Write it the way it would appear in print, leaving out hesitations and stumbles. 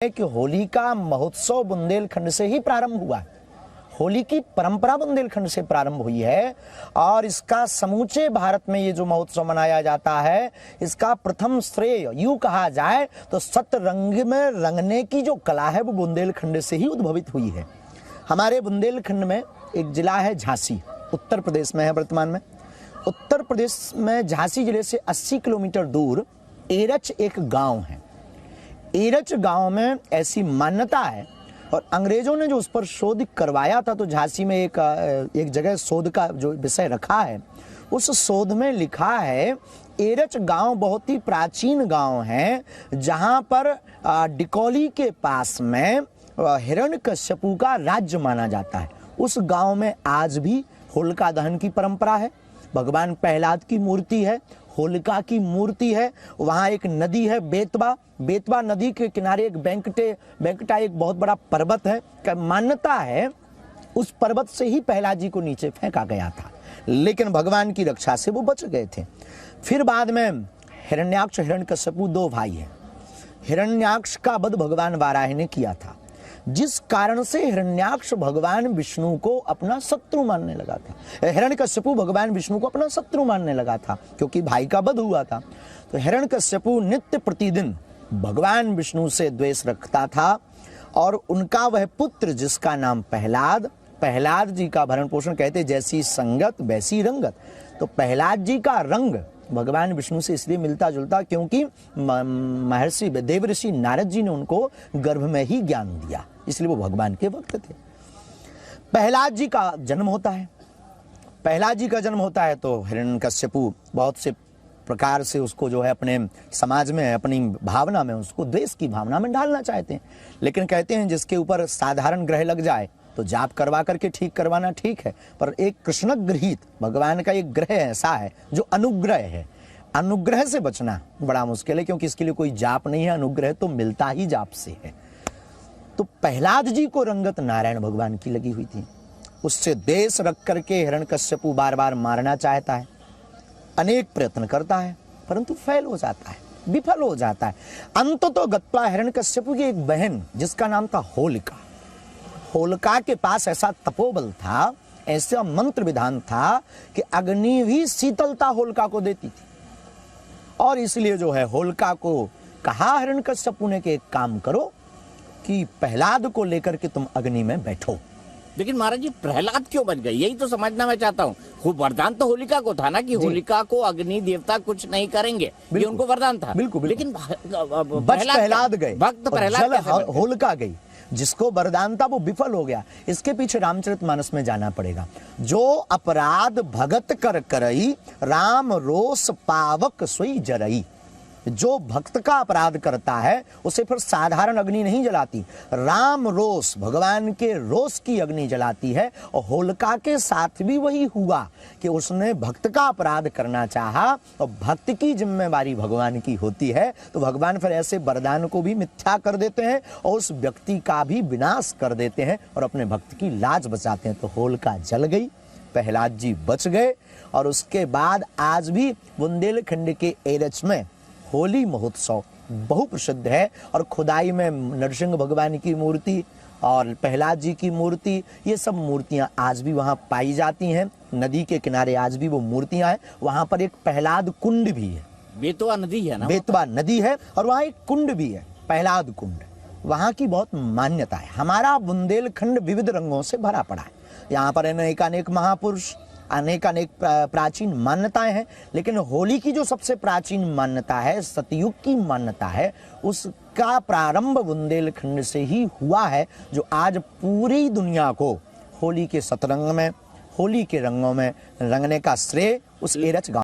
कि होली का महोत्सव बुंदेलखंड से ही प्रारंभ हुआ है। होली की परंपरा बुंदेलखंड से प्रारंभ हुई है और इसका समूचे भारत में ये जो महोत्सव मनाया जाता है, इसका प्रथम श्रेय यूं कहा जाए तो सतरंग में रंगने की जो कला है वो बुंदेलखंड से ही उद्भवित हुई है। हमारे बुंदेलखंड में एक जिला है झांसी, उत्तर प्रदेश में है वर्तमान में। उत्तर प्रदेश में झांसी जिले से 80 किलोमीटर दूर एरच एक गांव है। एरच गांव में ऐसी मान्यता है और अंग्रेजों ने जो उस पर शोध करवाया था, तो झांसी में एक जगह शोध का जो विषय रखा है, उस शोध में लिखा है एरच गांव बहुत ही प्राचीन गांव है, जहां पर डिकोली के पास में हिरण्यकश्यपु का राज्य माना जाता है। उस गांव में आज भी होलिका दहन की परंपरा है। भगवान प्रहलाद की मूर्ति है, होलिका की मूर्ति है। वहाँ एक नदी है बेतवा, बेतवा नदी के किनारे एक बेंकटा एक बहुत बड़ा पर्वत है। मान्यता है उस पर्वत से ही प्रहलाद जी को नीचे फेंका गया था, लेकिन भगवान की रक्षा से वो बच गए थे। फिर बाद में हिरण्याक्ष हिरण्यकश्यपु दो भाई हैं। हिरण्याक्ष का वध भगवान वाराही ने किया था, जिस कारण से हिरण्याक्ष भगवान विष्णु को अपना शत्रु मानने लगा था। हिरण्यकश्यपु भगवान विष्णु को अपना शत्रु मानने लगा था, क्योंकि भाई का वध हुआ था। तो हिरण्यकश्यपु नित्य प्रतिदिन भगवान विष्णु से द्वेष रखता था और उनका वह पुत्र जिसका नाम प्रहलाद जी का भरण पोषण, कहते जैसी संगत वैसी रंगत। तो प्रहलाद जी का रंग भगवान विष्णु से इसलिए मिलता जुलता क्योंकि महर्षि देवर्षि नारद जी ने उनको गर्भ में ही ज्ञान दिया, इसलिए वो भगवान के भक्त थे। प्रहलाद जी का जन्म होता है। प्रहलाद जी का जन्म होता है तो हिरण्यकश्यपु बहुत से प्रकार से उसको जो है अपने समाज में, अपनी भावना में, उसको द्वेष की भावना में डालना चाहते हैं। लेकिन कहते हैं जिसके ऊपर साधारण ग्रह लग जाए तो जाप करवा करके ठीक करवाना ठीक है, पर एक कृष्ण गृहीत भगवान का एक ग्रह ऐसा है जो अनुग्रह है। अनुग्रह से बचना बड़ा मुश्किल है, क्योंकि इसके लिए कोई जाप नहीं है, अनुग्रह तो मिलता ही जाप से है। तो प्रहलाद जी को रंगत नारायण भगवान की लगी हुई थी। उससे द्वेष रख करके हिरण्यकश्यपु बार बार मारना चाहता है, अनेक प्रयत्न करता है, परंतु फेल हो जाता है, विफल हो जाता है। अंततः गत्वा हिरण्यकश्यपु की एक बहन जिसका नाम था होलिका, होलिका के पास ऐसा तपोबल था, ऐसा मंत्र विधान था कि अग्नि भी शीतलता होलिका को देती थी। और इसलिए जो है होलिका को कहा हिरण्यकश्यपु ने कि एक काम करो कि प्रहलाद को लेकर के तुम अग्नि में बैठो। लेकिन महाराज जी प्रहलाद क्यों बच गए, यही तो समझना मैं चाहता हूँ। खूब वरदान तो होलिका को था ना कि होलिका को अग्नि देवता कुछ नहीं करेंगे, ये उनको वरदान था। बिल्कुल, लेकिन प्रहलाद गए, भक्त प्रहलाद, होलिका गई, जिसको वरदान था वो विफल हो गया। इसके पीछे रामचरितमानस में जाना पड़ेगा। जो अपराध भगत कर करई, राम रोष पावक सोई जरई। जो भक्त का अपराध करता है उसे फिर साधारण अग्नि नहीं जलाती, राम रोष, भगवान के रोष की अग्नि जलाती है। और होलिका के साथ भी वही हुआ कि उसने भक्त का अपराध करना चाहा और भक्त की जिम्मेवारी भगवान की होती है, तो भगवान फिर ऐसे वरदान को भी मिथ्या कर देते हैं और उस व्यक्ति का भी विनाश कर देते हैं और अपने भक्त की लाज बचाते हैं। तो होलिका जल गई, प्रहलाद जी बच गए। और उसके बाद आज भी बुंदेलखंड के एरच में होली महोत्सव बहु प्रसिद्ध है। और खुदाई में नरसिंह भगवान की मूर्ति और प्रहलाद जी की मूर्ति, ये सब मूर्तियां आज भी वहां पाई जाती हैं। नदी के किनारे आज भी वो मूर्तियां हैं। वहां पर एक प्रहलाद कुंड भी है, बेतवा नदी है ना, बेतवा नदी है, और वहां एक कुंड भी है, प्रहलाद कुंड। वहां की बहुत मान्यता है। हमारा बुंदेलखंड विविध रंगों से भरा पड़ा है। यहाँ पर अनेक महापुरुष, अनेक प्राचीन मान्यताएं हैं, लेकिन होली की जो सबसे प्राचीन मान्यता है, सतयुग की मान्यता है, उसका प्रारंभ बुंदेलखंड से ही हुआ है, जो आज पूरी दुनिया को होली के सतरंग में, होली के रंगों में रंगने का श्रेय उस एरच गांव